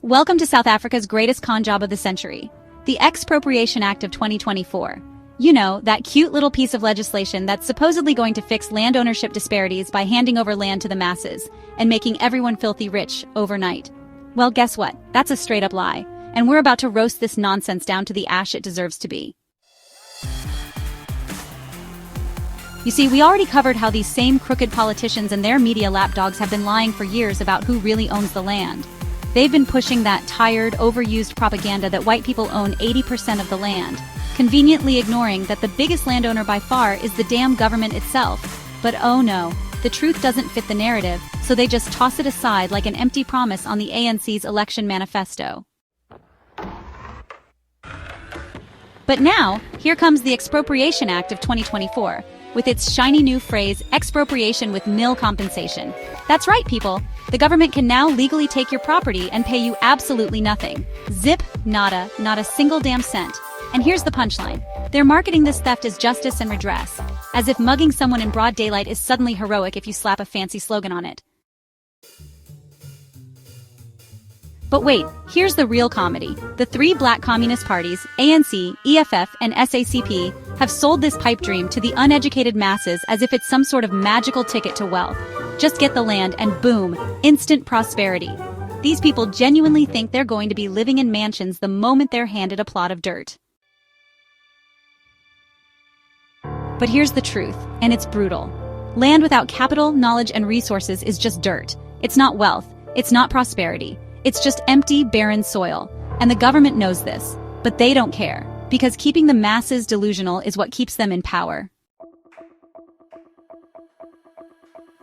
Welcome to South Africa's greatest con job of the century, the Expropriation Act of 2024. You know, that cute little piece of legislation that's supposedly going to fix land ownership disparities by handing over land to the masses and making everyone filthy rich overnight. Well, guess what? That's a straight-up lie, and we're about to roast this nonsense down to the ash it deserves to be. You see, we already covered how these same crooked politicians and their media lapdogs have been lying for years about who really owns the land. They've been pushing that tired, overused propaganda that white people own 80% of the land, conveniently ignoring that the biggest landowner by far is the damn government itself. But oh no, the truth doesn't fit the narrative, so they just toss it aside like an empty promise on the ANC's election manifesto. But now, here comes the Expropriation Act of 2024, with its shiny new phrase, expropriation with nil compensation. That's right, people. The government can now legally take your property and pay you absolutely nothing. Zip, nada, not a single damn cent. And here's the punchline. They're marketing this theft as justice and redress, as if mugging someone in broad daylight is suddenly heroic if you slap a fancy slogan on it. But wait, here's the real comedy. The three black communist parties, ANC, EFF, and SACP, have sold this pipe dream to the uneducated masses as if it's some sort of magical ticket to wealth. Just get the land and boom, instant prosperity. These people genuinely think they're going to be living in mansions the moment they're handed a plot of dirt. But here's the truth, and it's brutal. Land without capital, knowledge, and resources is just dirt. It's not wealth. It's not prosperity. It's just empty, barren soil. And the government knows this, but they don't care, because keeping the masses delusional is what keeps them in power.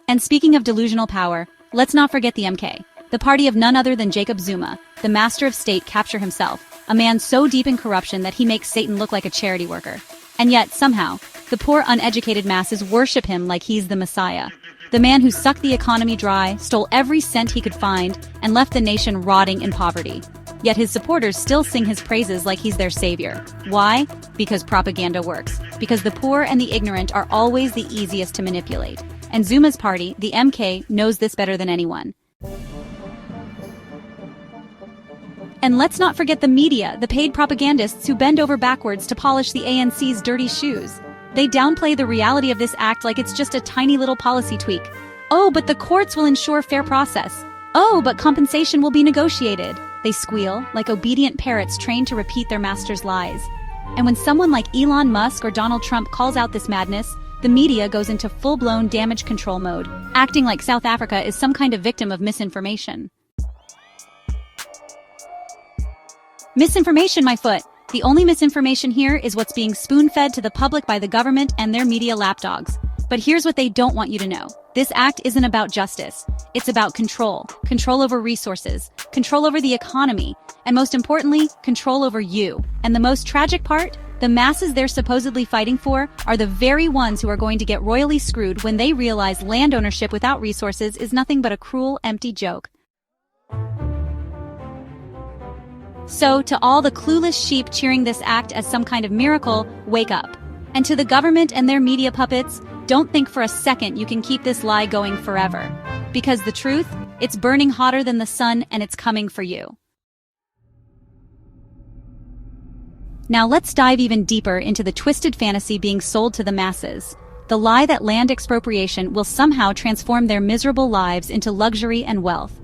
And speaking of delusional power, let's not forget the MK, the party of none other than Jacob Zuma, the master of state capture himself, a man so deep in corruption that he makes Satan look like a charity worker. And yet, somehow, the poor uneducated masses worship him like he's the Messiah. The man who sucked the economy dry, stole every cent he could find, and left the nation rotting in poverty. Yet his supporters still sing his praises like he's their savior. Why? Because propaganda works. Because the poor and the ignorant are always the easiest to manipulate. And Zuma's party, the MK, knows this better than anyone. And let's not forget the media, the paid propagandists who bend over backwards to polish the ANC's dirty shoes. They downplay the reality of this act like it's just a tiny little policy tweak. Oh, but the courts will ensure fair process. Oh, but compensation will be negotiated. They squeal, like obedient parrots trained to repeat their master's lies. And when someone like Elon Musk or Donald Trump calls out this madness, the media goes into full-blown damage control mode, acting like South Africa is some kind of victim of misinformation. Misinformation, my foot! The only misinformation here is what's being spoon-fed to the public by the government and their media lapdogs. But here's what they don't want you to know. This act isn't about justice. It's about control. Control over resources. Control over the economy. And most importantly, control over you. And the most tragic part? The masses they're supposedly fighting for are the very ones who are going to get royally screwed when they realize land ownership without resources is nothing but a cruel, empty joke. So, to all the clueless sheep cheering this act as some kind of miracle, wake up. And to the government and their media puppets, don't think for a second you can keep this lie going forever. Because the truth, it's burning hotter than the sun and it's coming for you. Now let's dive even deeper into the twisted fantasy being sold to the masses. The lie that land expropriation will somehow transform their miserable lives into luxury and wealth.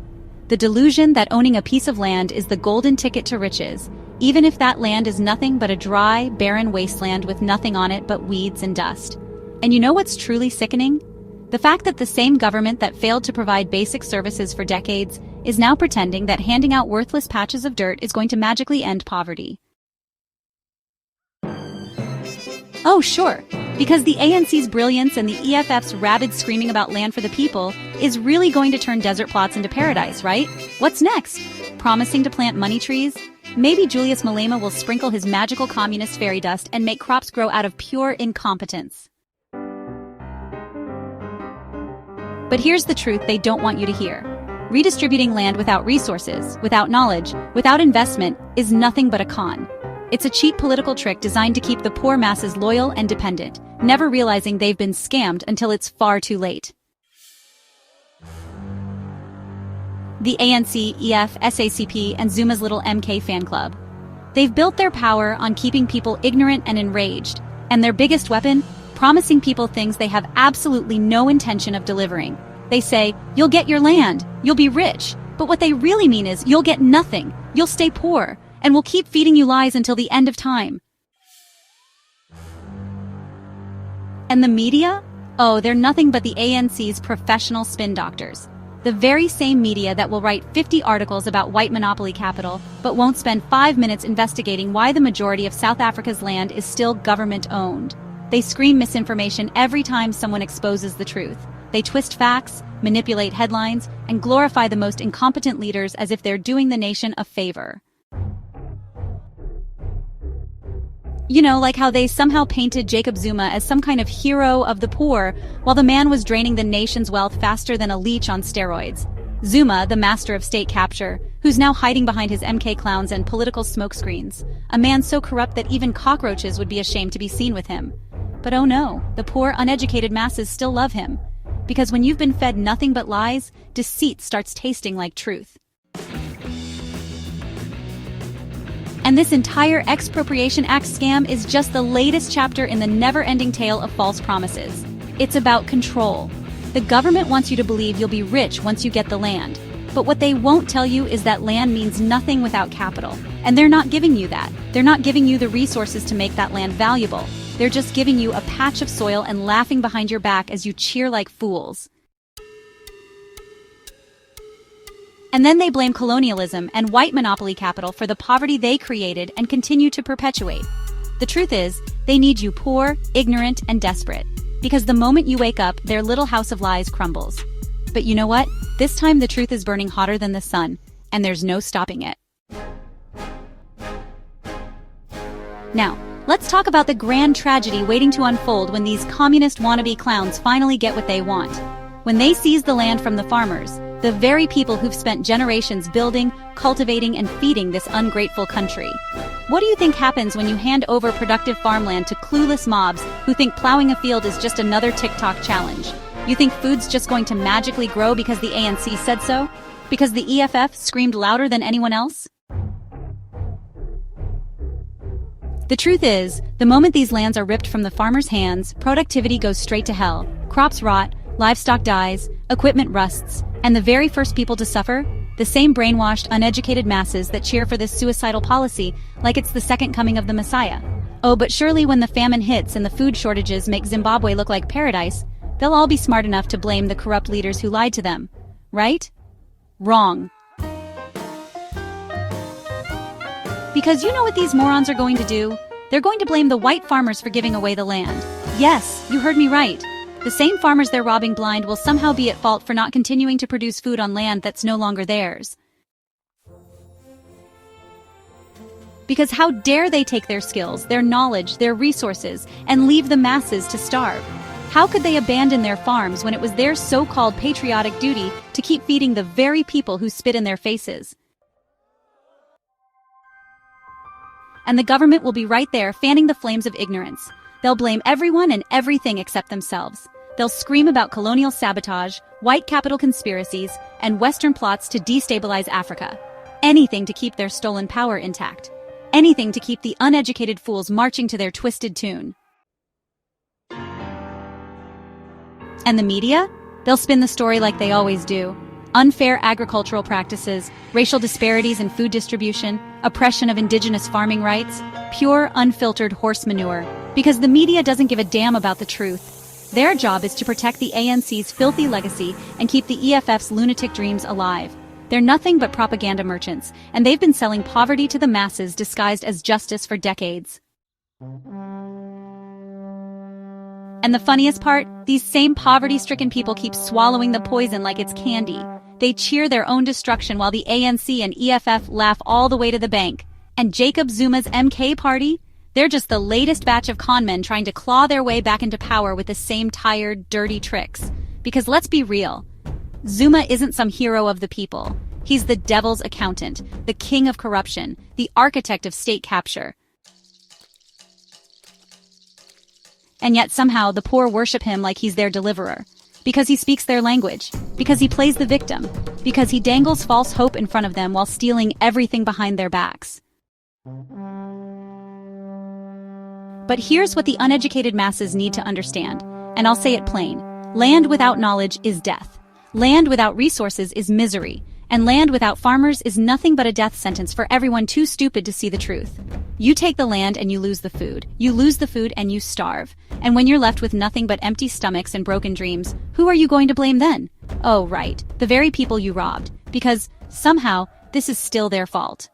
The delusion that owning a piece of land is the golden ticket to riches, even if that land is nothing but a dry, barren wasteland with nothing on it but weeds and dust. And you know what's truly sickening? The fact that the same government that failed to provide basic services for decades is now pretending that handing out worthless patches of dirt is going to magically end poverty. Oh, sure, because the ANC's brilliance and the EFF's rabid screaming about land for the people is really going to turn desert plots into paradise, right? What's next? Promising to plant money trees? Maybe Julius Malema will sprinkle his magical communist fairy dust and make crops grow out of pure incompetence. But here's the truth they don't want you to hear. Redistributing land without resources, without knowledge, without investment is nothing but a con. It's a cheap political trick designed to keep the poor masses loyal and dependent, never realizing they've been scammed until it's far too late. the ANC, EF, SACP, and Zuma's little MK fan club. They've built their power on keeping people ignorant and enraged, and their biggest weapon? Promising people things they have absolutely no intention of delivering. They say, you'll get your land, you'll be rich, but what they really mean is you'll get nothing, you'll stay poor, and we'll keep feeding you lies until the end of time. And the media? Oh, they're nothing but the ANC's professional spin doctors. The very same media that will write 50 articles about white monopoly capital, but won't spend 5 minutes investigating why the majority of South Africa's land is still government-owned. They scream misinformation every time someone exposes the truth. They twist facts, manipulate headlines, and glorify the most incompetent leaders as if they're doing the nation a favor. You know, like how they somehow painted Jacob Zuma as some kind of hero of the poor, while the man was draining the nation's wealth faster than a leech on steroids. Zuma, the master of state capture, who's now hiding behind his MK clowns and political smokescreens. A man so corrupt that even cockroaches would be ashamed to be seen with him. But oh no, the poor, uneducated masses still love him. Because when you've been fed nothing but lies, deceit starts tasting like truth. And this entire Expropriation Act scam is just the latest chapter in the never-ending tale of false promises. It's about control. The government wants you to believe you'll be rich once you get the land. But what they won't tell you is that land means nothing without capital. And they're not giving you that. They're not giving you the resources to make that land valuable. They're just giving you a patch of soil and laughing behind your back as you cheer like fools. And then they blame colonialism and white monopoly capital for the poverty they created and continue to perpetuate. The truth is, they need you poor, ignorant, and desperate. Because the moment you wake up, their little house of lies crumbles. But you know what? This time the truth is burning hotter than the sun, and there's no stopping it. Now, let's talk about the grand tragedy waiting to unfold when these communist wannabe clowns finally get what they want. When they seize the land from the farmers, the very people who've spent generations building, cultivating, and feeding this ungrateful country. What do you think happens when you hand over productive farmland to clueless mobs who think plowing a field is just another TikTok challenge? You think food's just going to magically grow because the ANC said so? Because the EFF screamed louder than anyone else? The truth is, the moment these lands are ripped from the farmers' hands, productivity goes straight to hell. Crops rot, livestock dies, equipment rusts, and the very first people to suffer? The same brainwashed, uneducated masses that cheer for this suicidal policy like it's the second coming of the Messiah. Oh, but surely when the famine hits and the food shortages make Zimbabwe look like paradise, they'll all be smart enough to blame the corrupt leaders who lied to them. Right? Wrong. Because you know what these morons are going to do? They're going to blame the white farmers for giving away the land. Yes, you heard me right. The same farmers they're robbing blind will somehow be at fault for not continuing to produce food on land that's no longer theirs. Because how dare they take their skills, their knowledge, their resources, and leave the masses to starve? How could they abandon their farms when it was their so-called patriotic duty to keep feeding the very people who spit in their faces? And the government will be right there fanning the flames of ignorance. They'll blame everyone and everything except themselves. They'll scream about colonial sabotage, white capital conspiracies, and Western plots to destabilize Africa. Anything to keep their stolen power intact. Anything to keep the uneducated fools marching to their twisted tune. And the media? They'll spin the story like they always do. Unfair agricultural practices, racial disparities in food distribution, oppression of indigenous farming rights, pure, unfiltered horse manure. Because the media doesn't give a damn about the truth. Their job is to protect the ANC's filthy legacy and keep the EFF's lunatic dreams alive. They're nothing but propaganda merchants, and they've been selling poverty to the masses disguised as justice for decades. And the funniest part? These same poverty-stricken people keep swallowing the poison like it's candy. They cheer their own destruction while the ANC and EFF laugh all the way to the bank. And Jacob Zuma's MK party? They're just the latest batch of conmen trying to claw their way back into power with the same tired, dirty tricks. Because let's be real, Zuma isn't some hero of the people. He's the devil's accountant, the king of corruption, the architect of state capture. And yet somehow the poor worship him like he's their deliverer. Because he speaks their language. Because he plays the victim. Because he dangles false hope in front of them while stealing everything behind their backs. But here's what the uneducated masses need to understand, and I'll say it plain. Land without knowledge is death. Land without resources is misery. And land without farmers is nothing but a death sentence for everyone too stupid to see the truth. You take the land and you lose the food. You lose the food and you starve. And when you're left with nothing but empty stomachs and broken dreams, who are you going to blame then? Oh, right, the very people you robbed. Because, somehow, this is still their fault.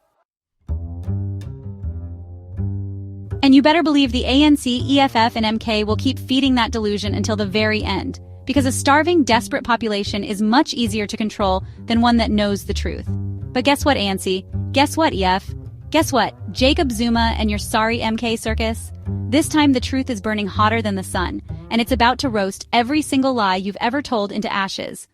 And you better believe the ANC, EFF, and MK will keep feeding that delusion until the very end. Because a starving, desperate population is much easier to control than one that knows the truth. But guess what, ANC? Guess what, EF? Guess what, Jacob Zuma and your sorry MK circus? This time the truth is burning hotter than the sun, and it's about to roast every single lie you've ever told into ashes.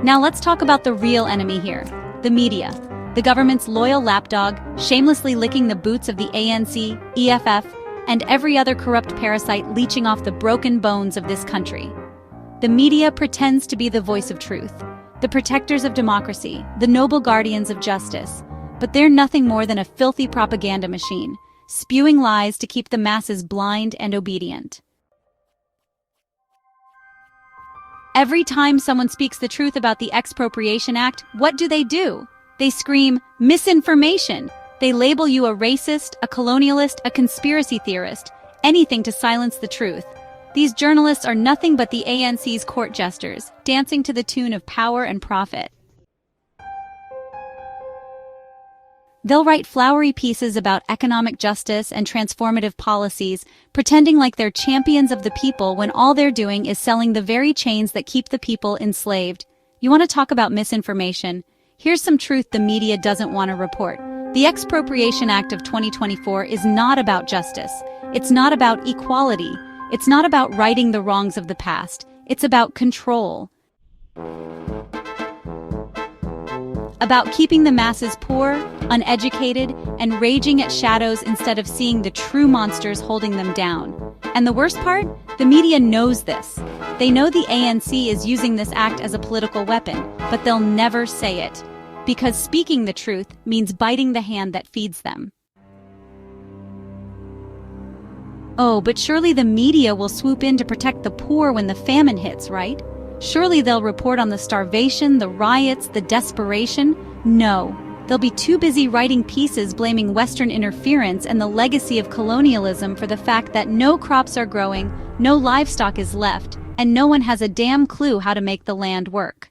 Now let's talk about the real enemy here, the media. The government's loyal lapdog, shamelessly licking the boots of the ANC, EFF, and every other corrupt parasite leeching off the broken bones of this country. The media pretends to be the voice of truth, the protectors of democracy, the noble guardians of justice, but they're nothing more than a filthy propaganda machine, spewing lies to keep the masses blind and obedient. Every time someone speaks the truth about the Expropriation Act, what do? They scream, misinformation! They label you a racist, a colonialist, a conspiracy theorist, anything to silence the truth. These journalists are nothing but the ANC's court jesters, dancing to the tune of power and profit. They'll write flowery pieces about economic justice and transformative policies, pretending like they're champions of the people when all they're doing is selling the very chains that keep the people enslaved. You want to talk about misinformation? Here's some truth the media doesn't want to report. The Expropriation Act of 2024 is not about justice. It's not about equality. It's not about righting the wrongs of the past. It's about control. About keeping the masses poor, uneducated, and raging at shadows instead of seeing the true monsters holding them down. And the worst part? The media knows this. They know the ANC is using this act as a political weapon, but they'll never say it. Because speaking the truth means biting the hand that feeds them. Oh, but surely the media will swoop in to protect the poor when the famine hits, right? Surely they'll report on the starvation, the riots, the desperation? No. They'll be too busy writing pieces blaming Western interference and the legacy of colonialism for the fact that no crops are growing, no livestock is left, and no one has a damn clue how to make the land work.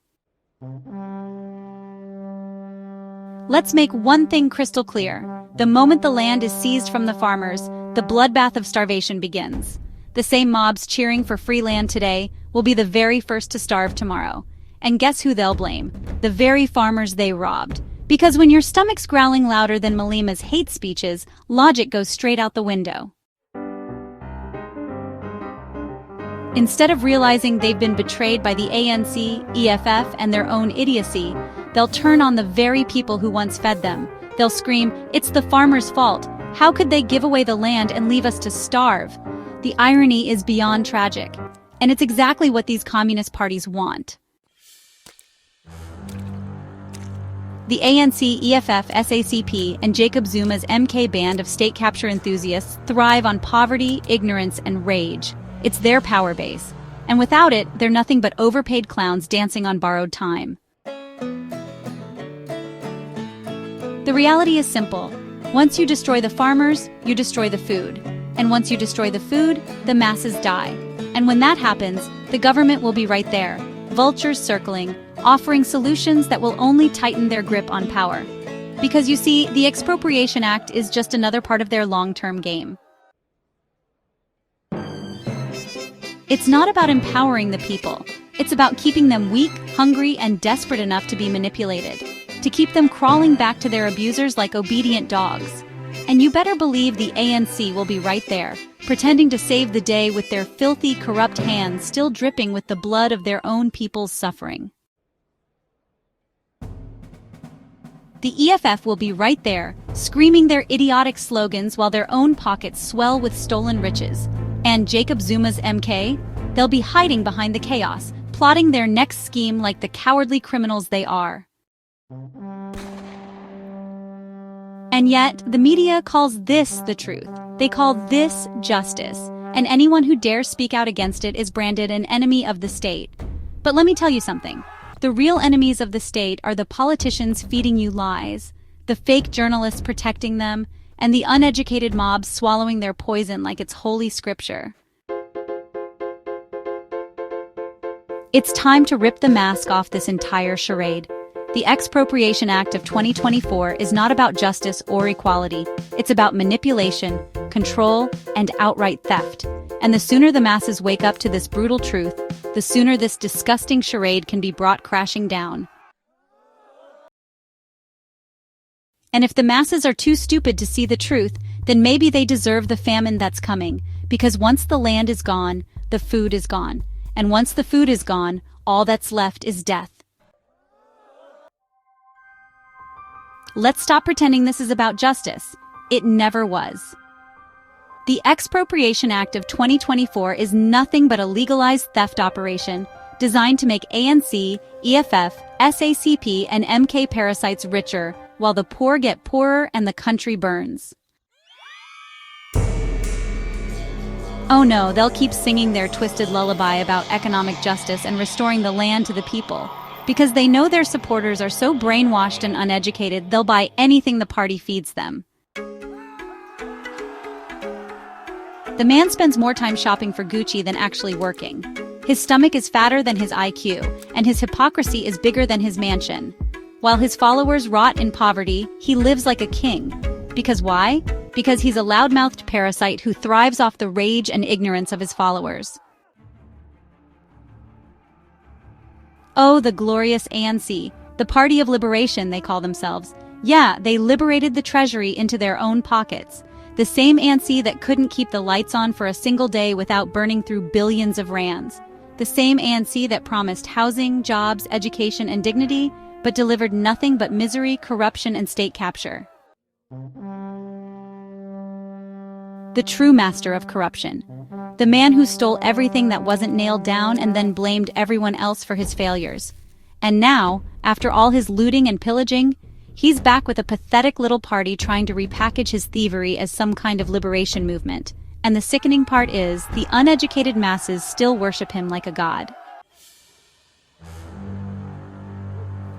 Let's make one thing crystal clear. The moment the land is seized from the farmers, the bloodbath of starvation begins. The same mobs cheering for free land today will be the very first to starve tomorrow. And guess who they'll blame? The very farmers they robbed. Because when your stomach's growling louder than Malema's hate speeches, logic goes straight out the window. Instead of realizing they've been betrayed by the ANC, EFF, and their own idiocy, they'll turn on the very people who once fed them. They'll scream, "It's the farmers' fault. How could they give away the land and leave us to starve?" The irony is beyond tragic. And it's exactly what these communist parties want. The ANC, EFF, SACP, and Jacob Zuma's MK band of state capture enthusiasts thrive on poverty, ignorance, and rage. It's their power base. And without it, they're nothing but overpaid clowns dancing on borrowed time. The reality is simple. Once you destroy the farmers, you destroy the food. And once you destroy the food, the masses die. And when that happens, the government will be right there, vultures circling, offering solutions that will only tighten their grip on power. Because you see, the Expropriation Act is just another part of their long-term game. It's not about empowering the people. It's about keeping them weak, hungry, and desperate enough to be manipulated. To keep them crawling back to their abusers like obedient dogs. And you better believe the ANC will be right there, pretending to save the day with their filthy, corrupt hands still dripping with the blood of their own people's suffering. The EFF will be right there, screaming their idiotic slogans while their own pockets swell with stolen riches. And Jacob Zuma's MK? They'll be hiding behind the chaos, plotting their next scheme like the cowardly criminals they are. And yet, the media calls this the truth. They call this justice, and anyone who dares speak out against it is branded an enemy of the state. But let me tell you something. The real enemies of the state are the politicians feeding you lies, the fake journalists protecting them, and the uneducated mobs swallowing their poison like it's holy scripture. It's time to rip the mask off this entire charade. The Expropriation Act of 2024 is not about justice or equality. It's about manipulation, control, and outright theft. And the sooner the masses wake up to this brutal truth, the sooner this disgusting charade can be brought crashing down. And if the masses are too stupid to see the truth, then maybe they deserve the famine that's coming, because once the land is gone, the food is gone. And once the food is gone, all that's left is death. Let's stop pretending this is about justice. It never was. The Expropriation Act of 2024 is nothing but a legalized theft operation designed to make ANC, EFF, SACP, and MK parasites richer, while the poor get poorer and the country burns. Oh no, they'll keep singing their twisted lullaby about economic justice and restoring the land to the people. Because they know their supporters are so brainwashed and uneducated, they'll buy anything the party feeds them. The man spends more time shopping for Gucci than actually working. His stomach is fatter than his IQ, and his hypocrisy is bigger than his mansion. While his followers rot in poverty, he lives like a king. Because why? Because he's a loudmouthed parasite who thrives off the rage and ignorance of his followers. Oh, the glorious ANC, the Party of Liberation, they call themselves. Yeah, they liberated the treasury into their own pockets. The same ANC that couldn't keep the lights on for a single day without burning through billions of rands. The same ANC that promised housing, jobs, education, and dignity, but delivered nothing but misery, corruption, and state capture. The true master of corruption. The man who stole everything that wasn't nailed down and then blamed everyone else for his failures. And now, after all his looting and pillaging, he's back with a pathetic little party trying to repackage his thievery as some kind of liberation movement. And the sickening part is, the uneducated masses still worship him like a god.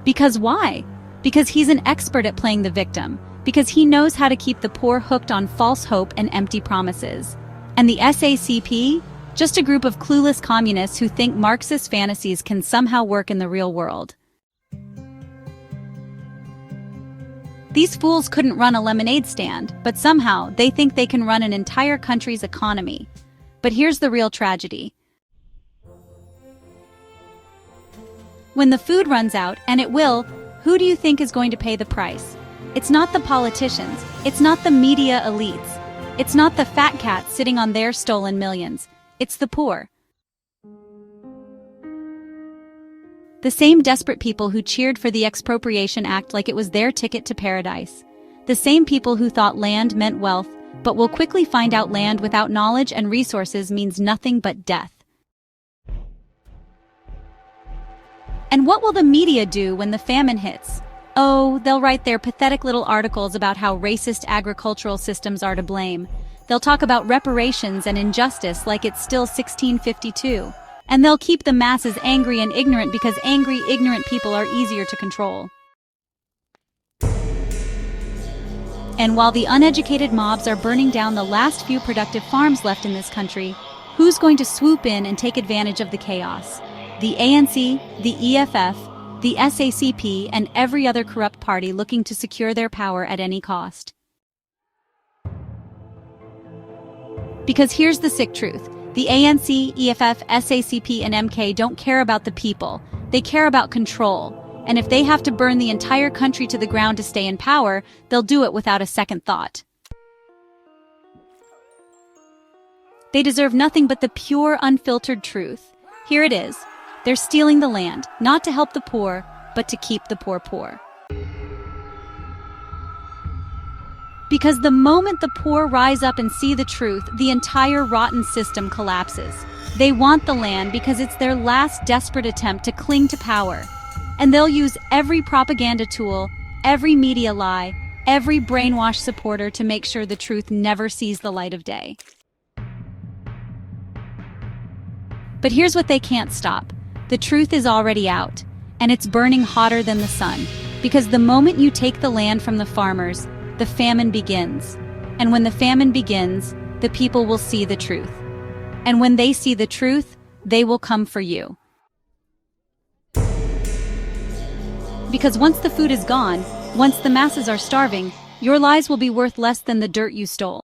Because why? Because he's an expert at playing the victim. Because he knows how to keep the poor hooked on false hope and empty promises. And the SACP? Just a group of clueless communists who think Marxist fantasies can somehow work in the real world. These fools couldn't run a lemonade stand, but somehow they think they can run an entire country's economy. But here's the real tragedy. When the food runs out, and it will, who do you think is going to pay the price? It's not the politicians, it's not the media elites, it's not the fat cats sitting on their stolen millions, it's the poor. The same desperate people who cheered for the Expropriation Act like it was their ticket to paradise. The same people who thought land meant wealth, but will quickly find out land without knowledge and resources means nothing but death. And what will the media do when the famine hits? Oh, they'll write their pathetic little articles about how racist agricultural systems are to blame. They'll talk about reparations and injustice like it's still 1652. And they'll keep the masses angry and ignorant because angry, ignorant people are easier to control. And while the uneducated mobs are burning down the last few productive farms left in this country, who's going to swoop in and take advantage of the chaos? The ANC, the EFF, the SACP, and every other corrupt party looking to secure their power at any cost. Because here's the sick truth. The ANC, EFF, SACP, and MK don't care about the people. They care about control. And if they have to burn the entire country to the ground to stay in power, they'll do it without a second thought. They deserve nothing but the pure, unfiltered truth. Here it is. They're stealing the land, not to help the poor, but to keep the poor poor. Because the moment the poor rise up and see the truth, the entire rotten system collapses. They want the land because it's their last desperate attempt to cling to power. And they'll use every propaganda tool, every media lie, every brainwash supporter to make sure the truth never sees the light of day. But here's what they can't stop. The truth is already out, and it's burning hotter than the sun. Because the moment you take the land from the farmers, the famine begins. And when the famine begins, the people will see the truth. And when they see the truth, they will come for you. Because once the food is gone, once the masses are starving, your lies will be worth less than the dirt you stole.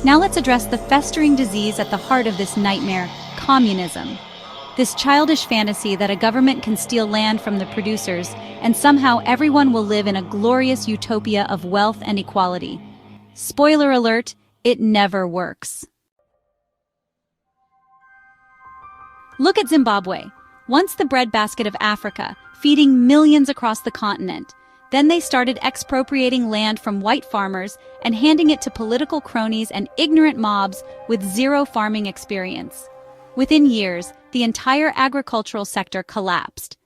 Now let's address the festering disease at the heart of this nightmare, communism. This childish fantasy that a government can steal land from the producers and somehow everyone will live in a glorious utopia of wealth and equality. Spoiler alert, it never works. Look at Zimbabwe, once the breadbasket of Africa, feeding millions across the continent. Then they started expropriating land from white farmers and handing it to political cronies and ignorant mobs with zero farming experience. Within years, the entire agricultural sector collapsed.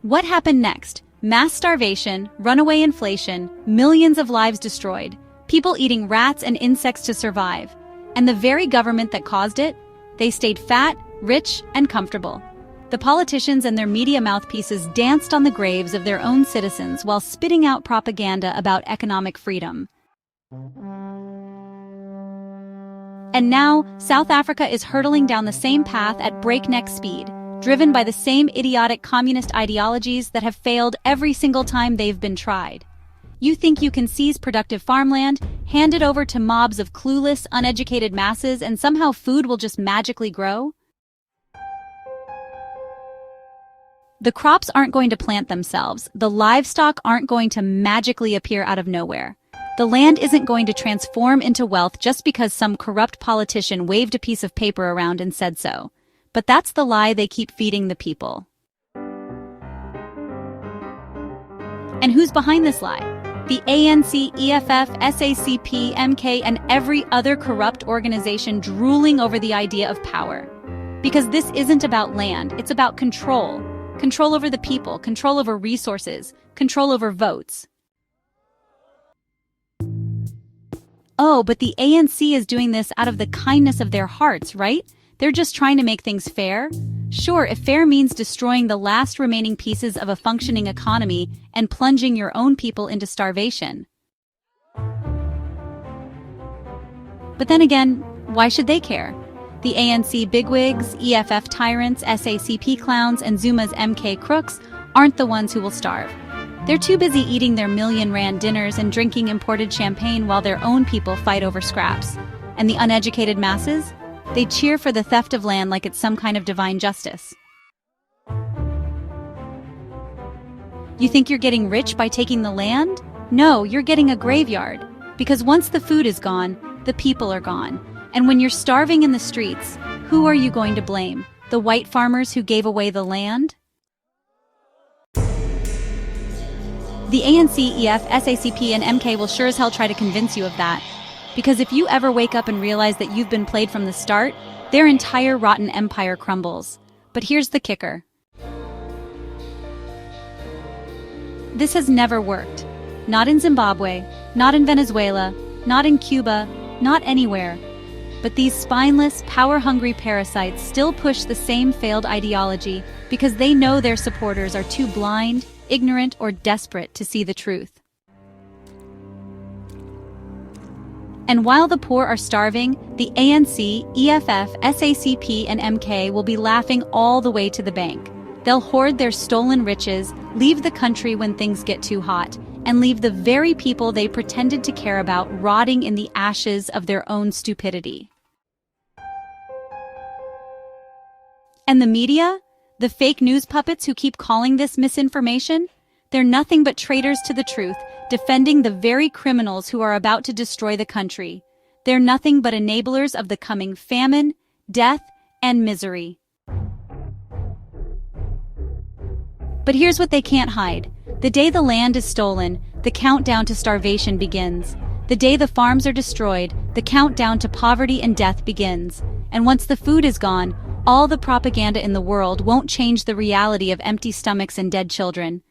What happened next? Mass starvation, runaway inflation, millions of lives destroyed, people eating rats and insects to survive. And the very government that caused it? They stayed fat, rich, and comfortable. The politicians and their media mouthpieces danced on the graves of their own citizens while spitting out propaganda about economic freedom. And now, South Africa is hurtling down the same path at breakneck speed, driven by the same idiotic communist ideologies that have failed every single time they've been tried. You think you can seize productive farmland, hand it over to mobs of clueless, uneducated masses, and somehow food will just magically grow? The crops aren't going to plant themselves. The livestock aren't going to magically appear out of nowhere. The land isn't going to transform into wealth just because some corrupt politician waved a piece of paper around and said so. But that's the lie they keep feeding the people. And who's behind this lie? The ANC, EFF, SACP, MK, and every other corrupt organization drooling over the idea of power. Because this isn't about land, it's about control. Control over the people, control over resources, control over votes. Oh, but the ANC is doing this out of the kindness of their hearts, right? They're just trying to make things fair. Sure, if fair means destroying the last remaining pieces of a functioning economy and plunging your own people into starvation. But then again, why should they care? The ANC bigwigs, EFF tyrants, SACP clowns, and Zuma's MK crooks aren't the ones who will starve. They're too busy eating their million-rand dinners and drinking imported champagne while their own people fight over scraps. And the uneducated masses? They cheer for the theft of land like it's some kind of divine justice. You think you're getting rich by taking the land? No, you're getting a graveyard. Because once the food is gone, the people are gone. And when you're starving in the streets, who are you going to blame? The white farmers who gave away the land? The ANC, EF, SACP, and MK will sure as hell try to convince you of that. Because if you ever wake up and realize that you've been played from the start, their entire rotten empire crumbles. But here's the kicker. This has never worked. Not in Zimbabwe, not in Venezuela, not in Cuba, not anywhere. But these spineless, power-hungry parasites still push the same failed ideology because they know their supporters are too blind, ignorant, or desperate to see the truth. And while the poor are starving, the ANC, EFF, SACP, and MK will be laughing all the way to the bank. They'll hoard their stolen riches, leave the country when things get too hot, and leave the very people they pretended to care about rotting in the ashes of their own stupidity. And the media? The fake news puppets who keep calling this misinformation? They're nothing but traitors to the truth, defending the very criminals who are about to destroy the country. They're nothing but enablers of the coming famine, death, and misery. But here's what they can't hide. The day the land is stolen, the countdown to starvation begins. The day the farms are destroyed, the countdown to poverty and death begins. And once the food is gone, all the propaganda in the world won't change the reality of empty stomachs and dead children.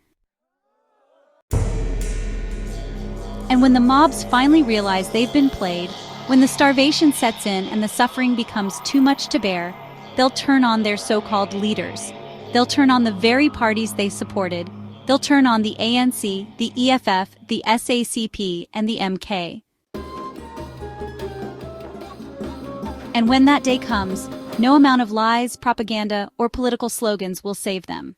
And when the mobs finally realize they've been played, when the starvation sets in and the suffering becomes too much to bear, they'll turn on their so-called leaders. They'll turn on the very parties they supported. They'll turn on the ANC, the EFF, the SACP, and the MK. And when that day comes, no amount of lies, propaganda, or political slogans will save them.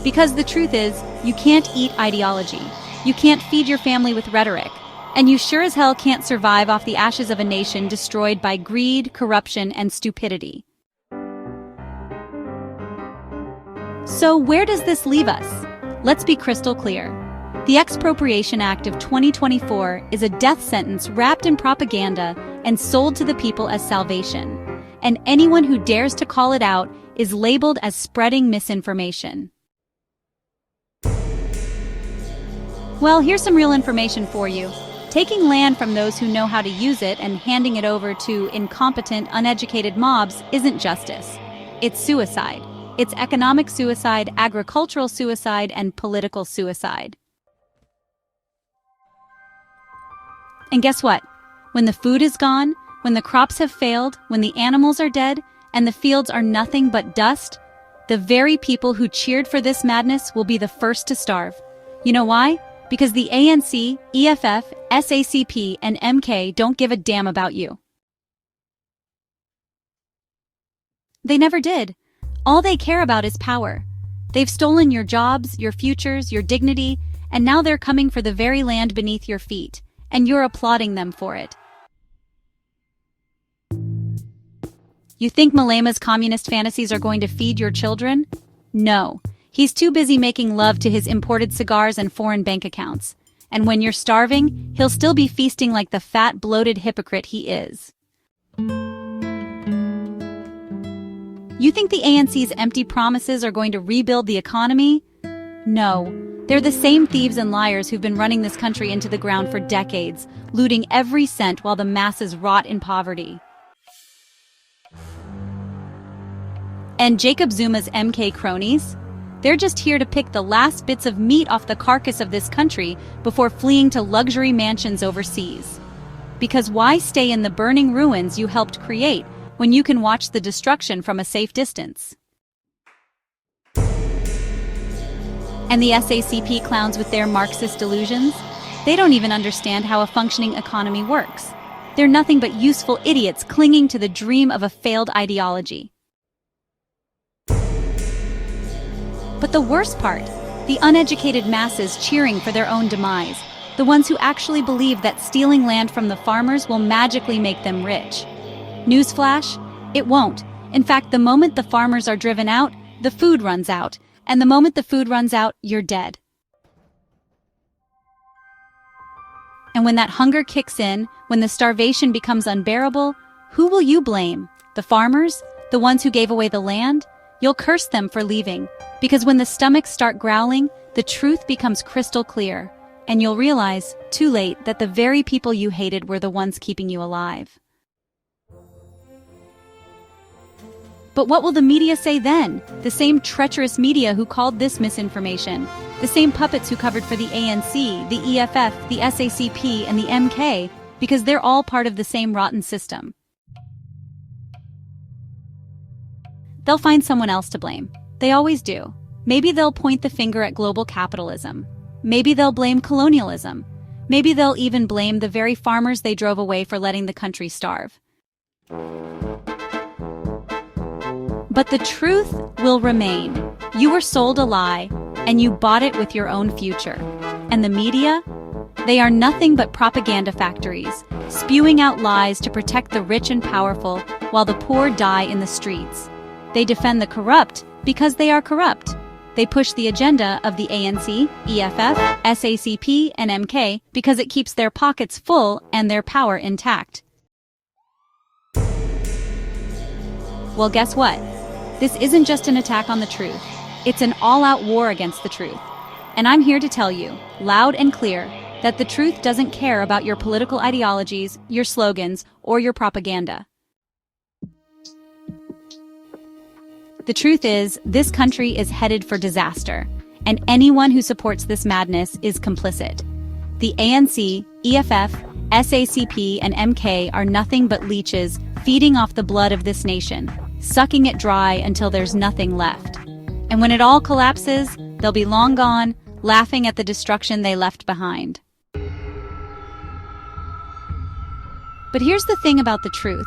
Because the truth is, you can't eat ideology. You can't feed your family with rhetoric. And you sure as hell can't survive off the ashes of a nation destroyed by greed, corruption, and stupidity. So where does this leave us? Let's be crystal clear. The Expropriation Act of 2024 is a death sentence wrapped in propaganda and sold to the people as salvation. And anyone who dares to call it out is labeled as spreading misinformation. Well, here's some real information for you. Taking land from those who know how to use it and handing it over to incompetent, uneducated mobs isn't justice. It's suicide. It's economic suicide, agricultural suicide, and political suicide. And guess what? When the food is gone, when the crops have failed, when the animals are dead, and the fields are nothing but dust, the very people who cheered for this madness will be the first to starve. You know why? Because the ANC, EFF, SACP, and MK don't give a damn about you. They never did. All they care about is power. They've stolen your jobs, your futures, your dignity, and now they're coming for the very land beneath your feet, and you're applauding them for it. You think Malema's communist fantasies are going to feed your children? No. He's too busy making love to his imported cigars and foreign bank accounts. And when you're starving, he'll still be feasting like the fat, bloated hypocrite he is. You think the ANC's empty promises are going to rebuild the economy? No. They're the same thieves and liars who've been running this country into the ground for decades, looting every cent while the masses rot in poverty. And Jacob Zuma's MK cronies? They're just here to pick the last bits of meat off the carcass of this country before fleeing to luxury mansions overseas. Because why stay in the burning ruins you helped create when you can watch the destruction from a safe distance? And the SACP clowns with their Marxist delusions? They don't even understand how a functioning economy works. They're nothing but useful idiots clinging to the dream of a failed ideology. But the worst part, the uneducated masses cheering for their own demise, the ones who actually believe that stealing land from the farmers will magically make them rich. Newsflash, it won't. In fact, the moment the farmers are driven out, the food runs out. And the moment the food runs out, you're dead. And when that hunger kicks in, when the starvation becomes unbearable, who will you blame? The farmers? The ones who gave away the land? You'll curse them for leaving. Because when the stomachs start growling, the truth becomes crystal clear. And you'll realize, too late, that the very people you hated were the ones keeping you alive. But what will the media say then? The same treacherous media who called this misinformation. The same puppets who covered for the ANC, the EFF, the SACP, and the MK, because they're all part of the same rotten system. They'll find someone else to blame. They always do. Maybe they'll point the finger at global capitalism. Maybe they'll blame colonialism. Maybe they'll even blame the very farmers they drove away for letting the country starve. But the truth will remain. You were sold a lie, and you bought it with your own future. And the media? They are nothing but propaganda factories, spewing out lies to protect the rich and powerful while the poor die in the streets. They defend the corrupt because they are corrupt. They push the agenda of the ANC, EFF, SACP, and MK because it keeps their pockets full and their power intact. Well, guess what? This isn't just an attack on the truth. It's an all-out war against the truth. And I'm here to tell you, loud and clear, that the truth doesn't care about your political ideologies, your slogans, or your propaganda. The truth is, this country is headed for disaster, and anyone who supports this madness is complicit. The ANC, EFF, SACP, and MK are nothing but leeches feeding off the blood of this nation, sucking it dry until there's nothing left. And when it all collapses, they'll be long gone, laughing at the destruction they left behind. But here's the thing about the truth.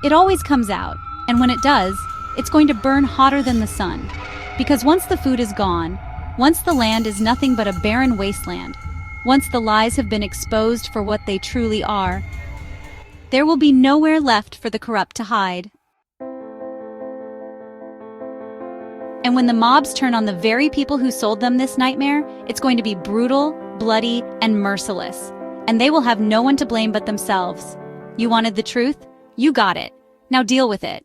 It always comes out, and when it does, it's going to burn hotter than the sun. Because once the food is gone, once the land is nothing but a barren wasteland, once the lies have been exposed for what they truly are, there will be nowhere left for the corrupt to hide. And when the mobs turn on the very people who sold them this nightmare, it's going to be brutal, bloody, and merciless. And they will have no one to blame but themselves. You wanted the truth? You got it. Now deal with it.